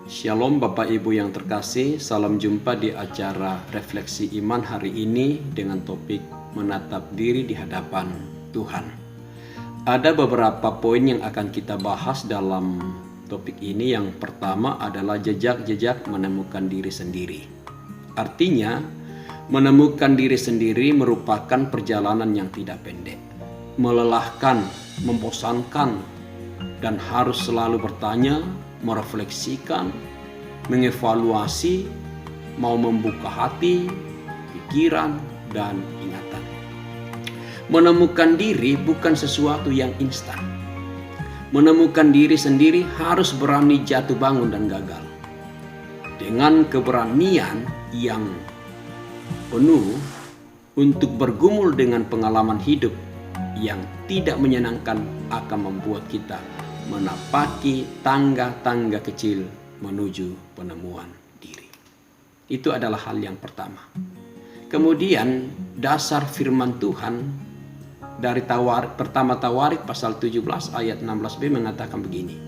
Shalom Bapak Ibu yang terkasih, salam jumpa di acara Refleksi Iman hari ini dengan topik menatap diri di hadapan Tuhan. Ada beberapa poin yang akan kita bahas dalam topik ini. Yang pertama adalah jejak-jejak menemukan diri sendiri. Artinya, menemukan diri sendiri merupakan perjalanan yang tidak pendek, melelahkan, membosankan, dan harus selalu bertanya, merefleksikan, mengevaluasi, mau membuka hati, pikiran, dan ingatan. Menemukan diri bukan sesuatu yang instan. Menemukan diri sendiri harus berani jatuh bangun dan gagal. Dengan keberanian yang penuh untuk bergumul dengan pengalaman hidup yang tidak menyenangkan akan membuat kita menapaki tangga-tangga kecil menuju penemuan diri. Itu adalah hal yang pertama. Kemudian dasar firman Tuhan dari pertama Tawarik pasal 17 ayat 16b mengatakan begini.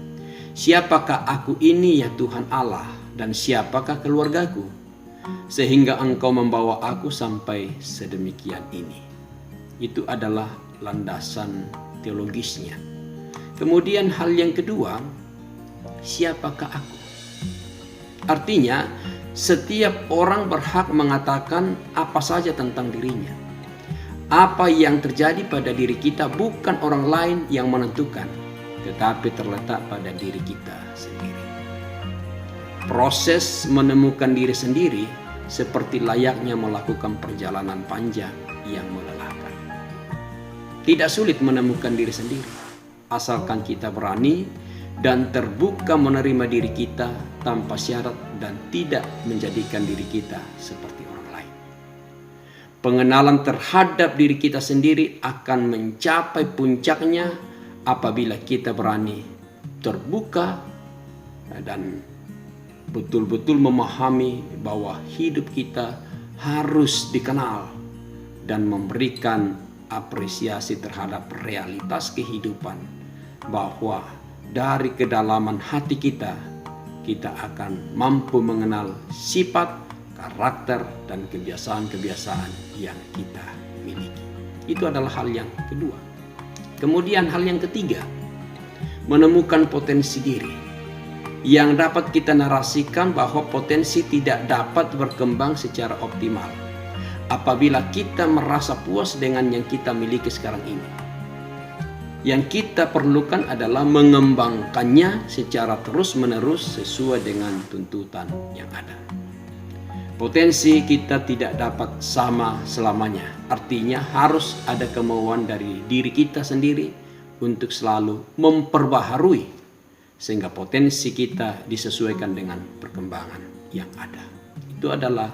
Siapakah aku ini ya Tuhan Allah, dan siapakah keluargaku, sehingga engkau membawa aku sampai sedemikian ini. Itu adalah landasan teologisnya. Kemudian hal yang kedua, siapakah aku? Artinya, setiap orang berhak mengatakan apa saja tentang dirinya. Apa yang terjadi pada diri kita bukan orang lain yang menentukan, tetapi terletak pada diri kita sendiri. Proses menemukan diri sendiri seperti layaknya melakukan perjalanan panjang yang melelahkan. Tidak sulit menemukan diri sendiri, asalkan kita berani dan terbuka menerima diri kita tanpa syarat dan tidak menjadikan diri kita seperti orang lain. Pengenalan terhadap diri kita sendiri akan mencapai puncaknya apabila kita berani terbuka dan betul-betul memahami bahwa hidup kita harus dikenal dan memberikan apresiasi terhadap realitas kehidupan, bahwa dari kedalaman hati kita akan mampu mengenal sifat, karakter, dan kebiasaan-kebiasaan yang kita miliki. Itu adalah hal yang kedua. Kemudian hal yang ketiga, menemukan potensi diri yang dapat kita narasikan bahwa potensi tidak dapat berkembang secara optimal apabila kita merasa puas dengan yang kita miliki sekarang ini. Yang kita perlukan adalah mengembangkannya secara terus-menerus sesuai dengan tuntutan yang ada. Potensi kita tidak dapat sama selamanya. Artinya harus ada kemauan dari diri kita sendiri untuk selalu memperbaharui sehingga potensi kita disesuaikan dengan perkembangan yang ada. Itu adalah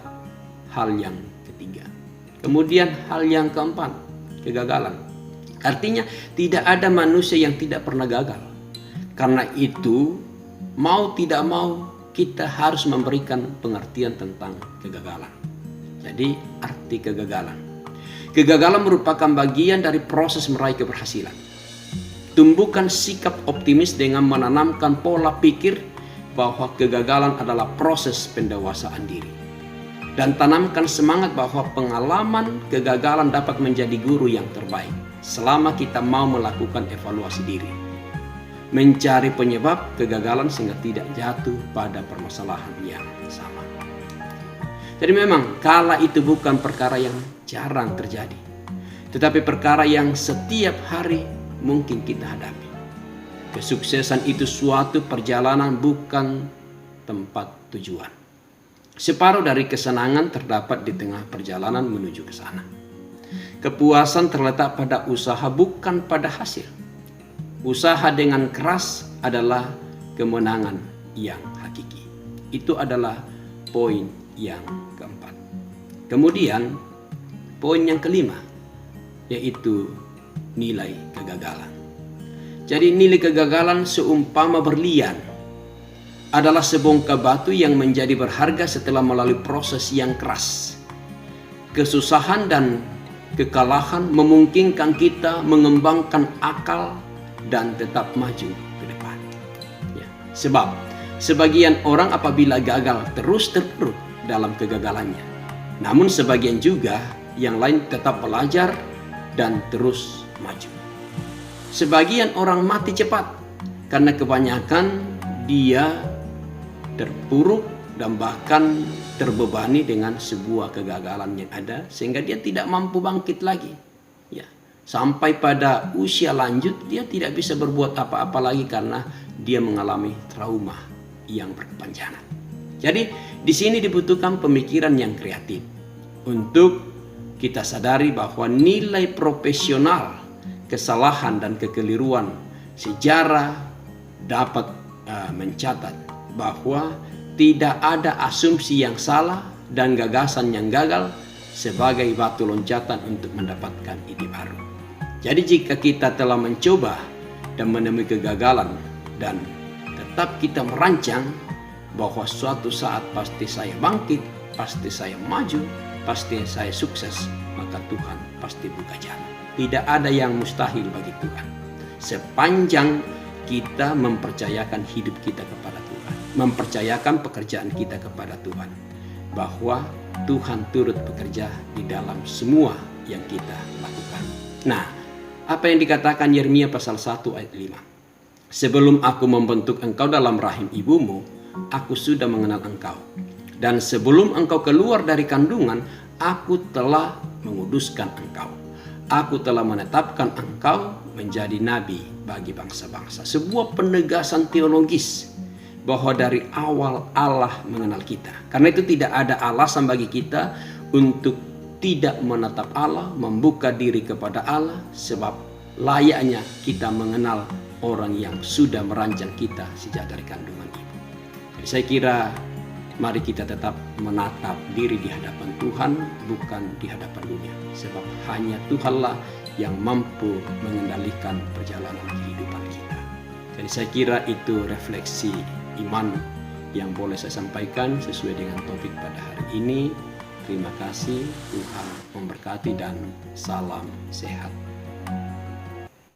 hal yang ketiga. Kemudian hal yang keempat, kegagalan. Artinya tidak ada manusia yang tidak pernah gagal. Karena itu mau tidak mau kita harus memberikan pengertian tentang kegagalan. Jadi arti kegagalan. Kegagalan merupakan bagian dari proses meraih keberhasilan. Tumbuhkan sikap optimis dengan menanamkan pola pikir bahwa kegagalan adalah proses pendewasaan diri. Dan tanamkan semangat bahwa pengalaman kegagalan dapat menjadi guru yang terbaik selama kita mau melakukan evaluasi diri, mencari penyebab kegagalan sehingga tidak jatuh pada permasalahan yang sama. Jadi memang kala itu bukan perkara yang jarang terjadi, tetapi perkara yang setiap hari mungkin kita hadapi. Kesuksesan itu suatu perjalanan, bukan tempat tujuan. Separuh dari kesenangan terdapat di tengah perjalanan menuju ke sana. Kepuasan terletak pada usaha, bukan pada hasil. Usaha dengan keras adalah kemenangan yang hakiki. Itu adalah poin yang keempat. Kemudian poin yang kelima, yaitu nilai kegagalan. Jadi nilai kegagalan seumpama berlian, adalah sebongkah batu yang menjadi berharga setelah melalui proses yang keras. Kesusahan dan kekalahan memungkinkan kita mengembangkan akal dan tetap maju ke depan. Ya. Sebab Sebagian orang apabila gagal terus terpuruk dalam kegagalannya. Namun sebagian juga yang lain tetap belajar dan terus maju. Sebagian orang mati cepat karena kebanyakan dia terpuruk dan bahkan terbebani dengan sebuah kegagalan yang ada sehingga dia tidak mampu bangkit lagi. Ya, sampai pada usia lanjut dia tidak bisa berbuat apa-apa lagi karena dia mengalami trauma yang berkepanjangan. Jadi di sini dibutuhkan pemikiran yang kreatif untuk kita sadari bahwa nilai profesional, kesalahan dan kekeliruan sejarah dapat mencatat bahwa tidak ada asumsi yang salah dan gagasan yang gagal sebagai batu loncatan untuk mendapatkan ide baru. Jadi jika kita telah mencoba dan menemui kegagalan dan tetap kita merancang bahwa suatu saat pasti saya bangkit, pasti saya maju, pasti saya sukses, maka Tuhan pasti buka jalan. Tidak ada yang mustahil bagi Tuhan. Sepanjang kita mempercayakan hidup kita kepada Tuhan, mempercayakan pekerjaan kita kepada Tuhan, bahwa Tuhan turut bekerja di dalam semua yang kita lakukan. Nah, apa yang dikatakan Yeremia pasal 1 ayat 5? Sebelum aku membentuk engkau dalam rahim ibumu, aku sudah mengenal engkau. Dan sebelum engkau keluar dari kandungan, aku telah menguduskan engkau. Aku telah menetapkan engkau menjadi nabi bagi bangsa-bangsa. Sebuah penegasan teologis bahwa dari awal Allah mengenal kita. Karena itu tidak ada alasan bagi kita untuk tidak menatap Allah, membuka diri kepada Allah, sebab layaknya kita mengenal orang yang sudah merancang kita sejak dari kandungan ibu. Jadi saya kira mari kita tetap menatap diri di hadapan Tuhan, bukan di hadapan dunia. Sebab hanya Tuhanlah yang mampu mengendalikan perjalanan kehidupan kita. Jadi saya kira itu refleksi iman yang boleh saya sampaikan sesuai dengan topik pada hari ini. Terima kasih, Tuhan memberkati dan salam sehat.